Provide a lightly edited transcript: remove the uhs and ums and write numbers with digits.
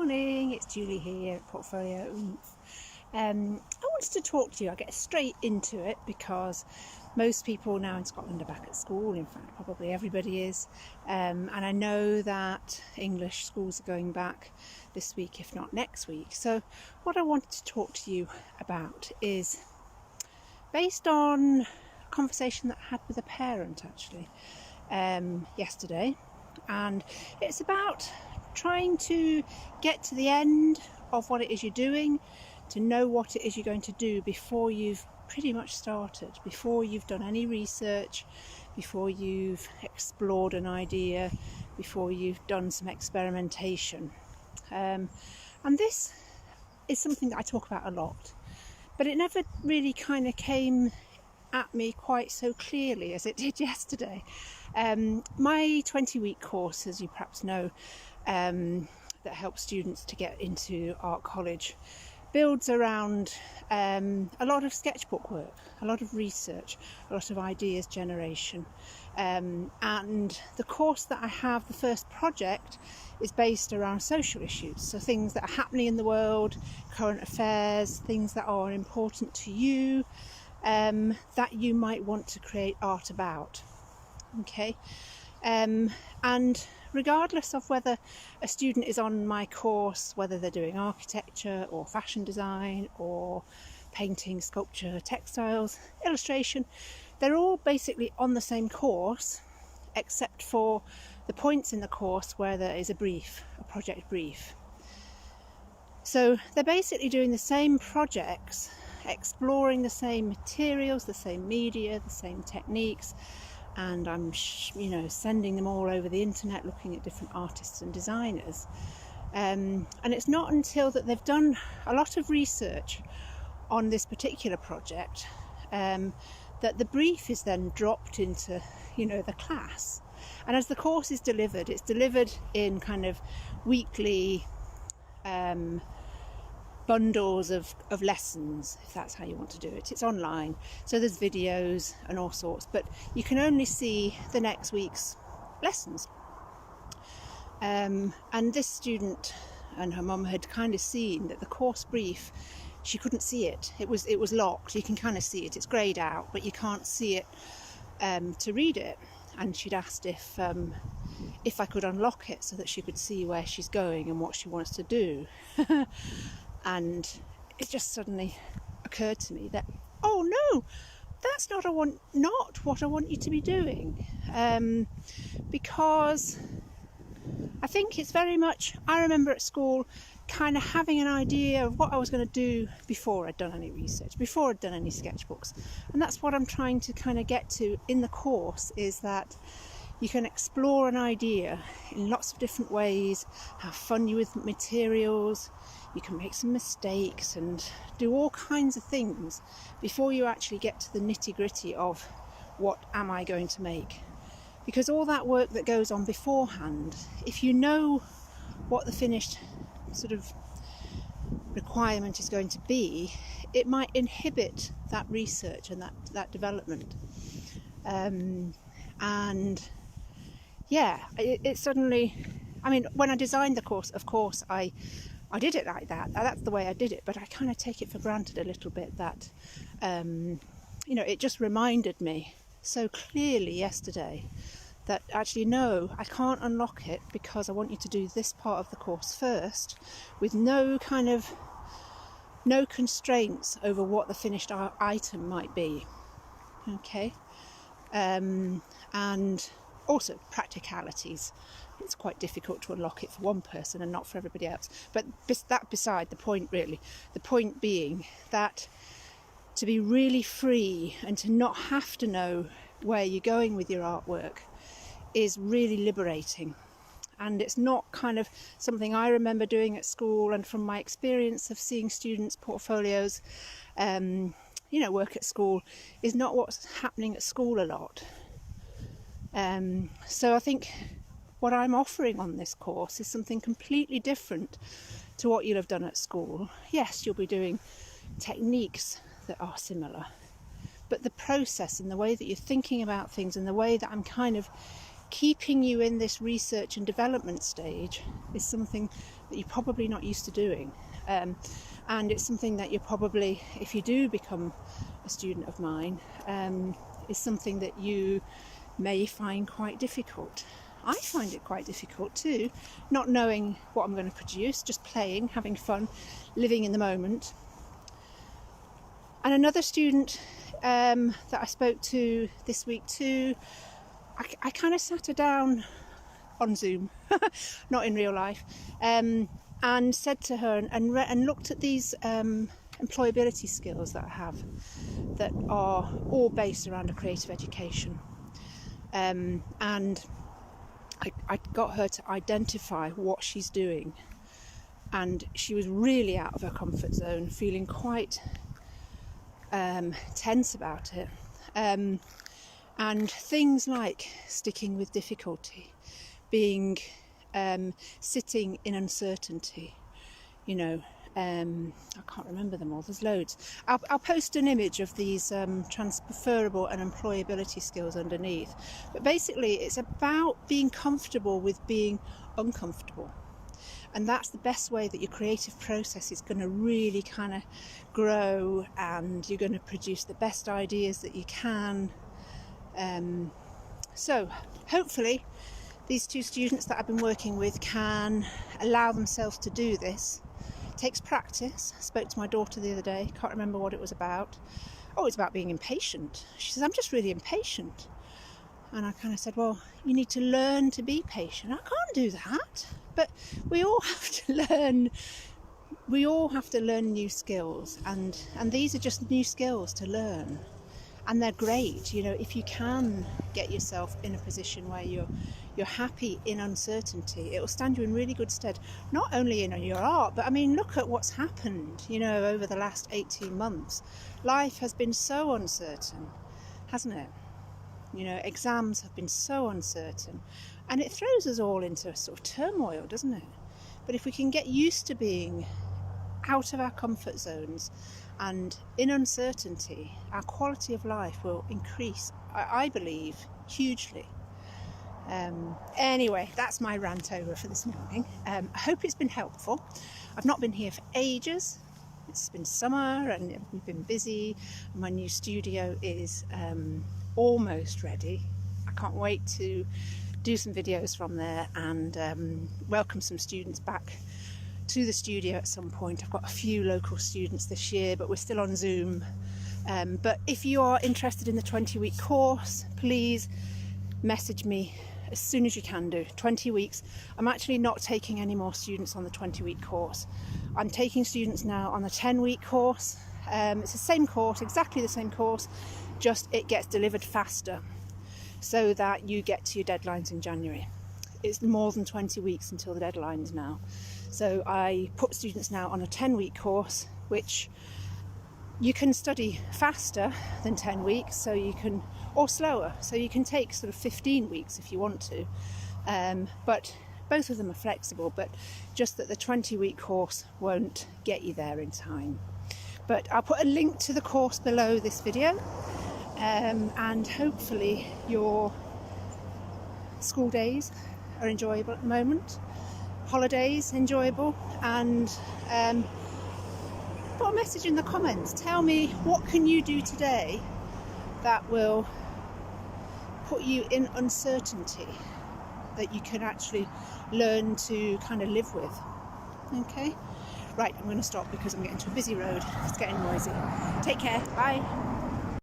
morning, it's Julie here at Portfolio Oomph. I wanted to talk to you. I'll get straight into it because most people now in Scotland are back at school. In fact, probably everybody is. And I know that English schools are going back this week, if not next week. So what I wanted to talk to you about is based on a conversation that I had with a parent actually yesterday. And it's about trying to get to the end of what it is you're doing, to know what it is you're going to do before you've pretty much started, before you've done any research, before you've explored an idea, before you've done some experimentation. And this is something that I talk about a lot, but it never really kind of came at me quite so clearly as it did yesterday. My 20-week course, as you perhaps know, that helps students to get into art college, builds around a lot of sketchbook work, a lot of research, a lot of ideas generation. And the course that I have, the first project, is based around social issues. So things that are happening in the world, current affairs, things that are important to you, that you might want to create art about. Okay, and regardless of whether a student is on my course, whether they're doing architecture or fashion design or painting, sculpture, textiles, illustration, they're all basically on the same course, except for the points in the course where there is a brief, a project brief. So they're basically doing the same projects, exploring the same materials, the same media, the same techniques, and I'm sending them all over the internet looking at different artists and designers. And it's not until that they've done a lot of research on this particular project that the brief is then dropped into the class. And as the course is delivered, it's delivered in kind of weekly bundles of lessons, if that's how you want to do it. It's online, so there's videos and all sorts, but you can only see the next week's lessons. And this student and her mum had kind of seen that the course brief, she couldn't see it. It was locked. You can kind of see it. It's greyed out, but you can't see it to read it. And she'd asked if I could unlock it so that she could see where she's going and what she wants to do. And it just suddenly occurred to me that, oh no, that's not what I want you to be doing. Because I think it's very much, I remember at school kind of having an idea of what I was going to do before I'd done any research, before I'd done any sketchbooks. And that's what I'm trying to kind of get to in the course, is that you can explore an idea in lots of different ways, have fun with materials, you can make some mistakes and do all kinds of things before you actually get to the nitty-gritty of what am I going to make. Because all that work that goes on beforehand, if you know what the finished sort of requirement is going to be, it might inhibit that research and that development. It suddenly, when I designed the course, of course, I did it like that. That's the way I did it, but I kind of take it for granted a little bit that, it just reminded me so clearly yesterday that actually, no, I can't unlock it because I want you to do this part of the course first with no constraints over what the finished item might be. Okay. And also practicalities. It's quite difficult to unlock it for one person and not for everybody else. But that beside the point, really. The point being that to be really free and to not have to know where you're going with your artwork is really liberating. And it's not kind of something I remember doing at school, and from my experience of seeing students' portfolios, work at school, is not what's happening at school a lot. So I think what I'm offering on this course is something completely different to what you'll have done at school. Yes, you'll be doing techniques that are similar, but the process and the way that you're thinking about things and the way that I'm kind of keeping you in this research and development stage is something that you're probably not used to doing. And it's something that you're probably, if you do become a student of mine, is something that you may find quite difficult. I find it quite difficult too, not knowing what I'm going to produce, just playing, having fun, living in the moment. And another student that I spoke to this week too, I kind of sat her down on Zoom, not in real life, and said to her and looked at these employability skills that I have that are all based around a creative education. And I got her to identify what she's doing, and she was really out of her comfort zone, feeling quite tense about it. And things like sticking with difficulty, being sitting in uncertainty, you know, I can't remember them all, there's loads. I'll post an image of these transferable and employability skills underneath. But basically it's about being comfortable with being uncomfortable. And that's the best way that your creative process is going to really kind of grow, and you're going to produce the best ideas that you can. So hopefully these two students that I've been working with can allow themselves to do this. It takes practice. I spoke to my daughter the other day, can't remember what it was about. Oh, it's about being impatient. She says, I'm just really impatient. And I kind of said, well, you need to learn to be patient. I can't do that. But we all have to learn. We all have to learn new skills, and these are just new skills to learn. And they're great, you know, if you can get yourself in a position where you're happy in uncertainty, it will stand you in really good stead, not only in your art, but I mean, look at what's happened, you know, over the last 18 months. Life has been so uncertain, hasn't it? You know, exams have been so uncertain, and it throws us all into a sort of turmoil, doesn't it? But if we can get used to being out of our comfort zones and in uncertainty, our quality of life will increase, I believe, hugely. Anyway, that's my rant over for this morning. I hope it's been helpful. I've not been here for ages. It's been summer and we've been busy. My new studio is almost ready. I can't wait to do some videos from there and welcome some students back to the studio at some point. I've got a few local students this year, but we're still on Zoom. But if you are interested in the 20-week course, please message me as soon as you can do. 20 weeks. I'm actually not taking any more students on the 20-week course. I'm taking students now on the 10-week course. It's the same course, exactly the same course, just it gets delivered faster so that you get to your deadlines in January. It's more than 20 weeks until the deadlines now. So I put students now on a 10-week course, which you can study faster than 10 weeks, so you can, or slower, so you can take sort of 15 weeks if you want to. But both of them are flexible, but just that the 20-week course won't get you there in time. But I'll put a link to the course below this video, and hopefully your school days are enjoyable at the moment. Holidays enjoyable, and put a message in the comments. Tell me, what can you do today that will put you in uncertainty that you can actually learn to kind of live with. Okay, right, I'm going to stop because I'm getting to a busy road. It's getting noisy. Take care. Bye.